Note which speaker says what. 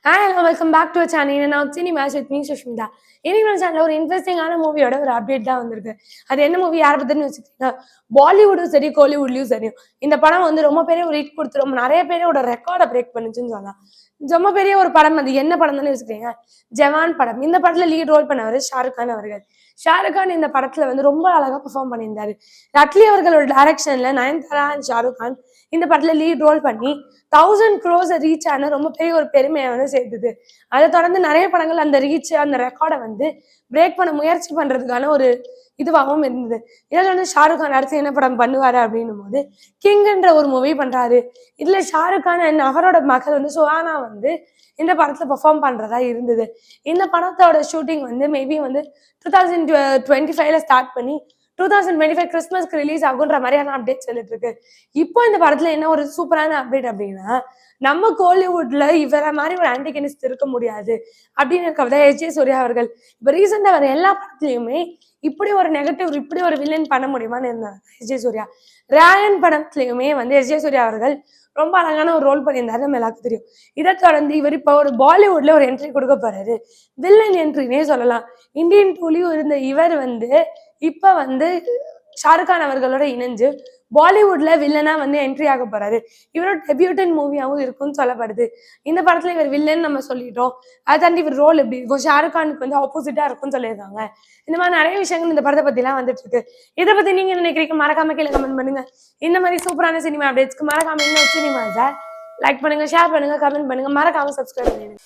Speaker 1: Hi, hello, welcome back to our channel. நான் cinema with me Sushmita. இன்னைக்கு நம்ம சேனல்ல ஒரு இன்ட்ரெஸ்டிங்கான மூவியோட ஒரு அப்டேட் தான் வந்திருக்கு. அது என்ன மூவி யாரை பத்தின்னு வச்சுக்கிட்டீங்கன்னா, பாலிவுட்டும் சரி கோலிவுட்லயும் சரி இந்த படம் வந்து ரொம்ப பெரிய ஒரு ஹிட் கொடுத்து ரொம்ப நிறைய பேரோட ரெக்கார்டை பிரேக் பண்ணுச்சுன்னு சொல்லலாம். ரொம்ப பெரிய ஒரு படம். அது என்ன படம் தானே வச்சுக்கீங்க, ஜவான் படம். இந்த படத்துல லீட் ரோல் பண்ணவர் ஷாருக் கான் அவர்கள். ஷாருக் கான் இந்த படத்துல வந்து ரொம்ப அழகா பெர்ஃபார்ம் பண்ணியிருந்தாரு. அட்லி அவர்களோட டைரக்ஷன்ல நயன்தாரா அண்ட் ஷாருக் கான் இந்த படத்துல லீட் ரோல் பண்ணி 1000 crores ரீச் ஆன ரொம்ப பெரிய ஒரு பெருமையை வந்து சேர்த்துது. அதை தொடர்ந்து நிறைய படங்கள் அந்த ரீச் அந்த ரெக்கார்டை வந்து பிரேக் பண்ண முயற்சி பண்றதுக்கான ஒரு இதுவாகவும் இருந்தது. இதில் வந்து ஷாருக் கான் அடுத்து என்ன படம் பண்ணுவாரு அப்படின்னும் போது கிங்ன்ற ஒரு மூவி பண்றாரு. இதுல ஷாருக் கான் அண்ட் அவரோட மகள் வந்து சுஹானா வந்து இந்த படத்துல பெர்ஃபார்ம் பண்றதா இருந்தது. இந்த படத்தோட ஷூட்டிங் வந்து மேபி வந்து 2025 ஸ்டார்ட் பண்ணி 2025 கிறிஸ்மஸ்க்கு ரிலீஸ் ஆகுன்ற மாதிரியான அப்டேட் சொல்லிட்டு இருக்கு. இப்போ இந்த படத்துல என்ன ஒரு சூப்பரான அப்டேட் அப்படின்னா, நம்ம கோலிவுட்ல இவர மாதிரி ஒரு ஆன்டிகனிஸ்ட் இருக்க முடியாது அப்படின்னு இருக்கதான் எஸ் ஜே சூர்யா அவர்கள். இப்ப ரீசெண்டா வர எல்லா படத்துலயுமே இப்படி ஒரு நெகட்டிவ் இப்படி ஒரு வில்லன் பண்ண முடியுமான்னு இருந்தாங்க எஸ் ஜே சூர்யா. ராயன் படத்துலயுமே வந்து எஸ் ஜே சூர்யா அவர்கள் ரொம்ப அழகான ஒரு ரோல் பண்ணியிருந்தாரு, நம்ம எல்லாருக்கும் தெரியும். இதை தொடர்ந்து இவர் இப்போ ஒரு பாலிவுட்ல ஒரு என்ட்ரி கொடுக்க போறாரு. வில்லன் என்ட்ரினே சொல்லலாம். இந்தியன் டூலையும் இருந்த இவர் வந்து இப்ப வந்து ஷாருக் கான் அவர்களோட இணைஞ்சு பாலிவுட்ல வில்லனா வந்து என்ட்ரி ஆக போறாரு. இவரோட டெபியூட்டன் மூவியாவும் இருக்கும்னு சொல்லப்படுது. இந்த படத்துல இவர் வில்லன் நம்ம சொல்லிட்டோம். அதை தாண்டி இவர் ரோல் எப்படி இருக்கும், ஷாருக் கானுக்கு வந்து ஆப்போசிட்டா இருக்கும்னு சொல்லியிருக்காங்க. இந்த மாதிரி நிறைய விஷயங்கள் இந்த படத்தை பத்தி எல்லாம் வந்துட்டு இருக்கு. இதை பத்தி நீங்க நினைக்கிறீங்க? மறக்காம கீழே கமெண்ட் பண்ணுங்க. இந்த மாதிரி சூப்பரான சினிமா அப்டேட்ஸ்க்கு மறக்காம இன்னும் சினிமா லைக் பண்ணுங்க, ஷேர் பண்ணுங்க, கமெண்ட் பண்ணுங்க, மறக்காம சப்ஸ்கிரைப் பண்ணுங்க.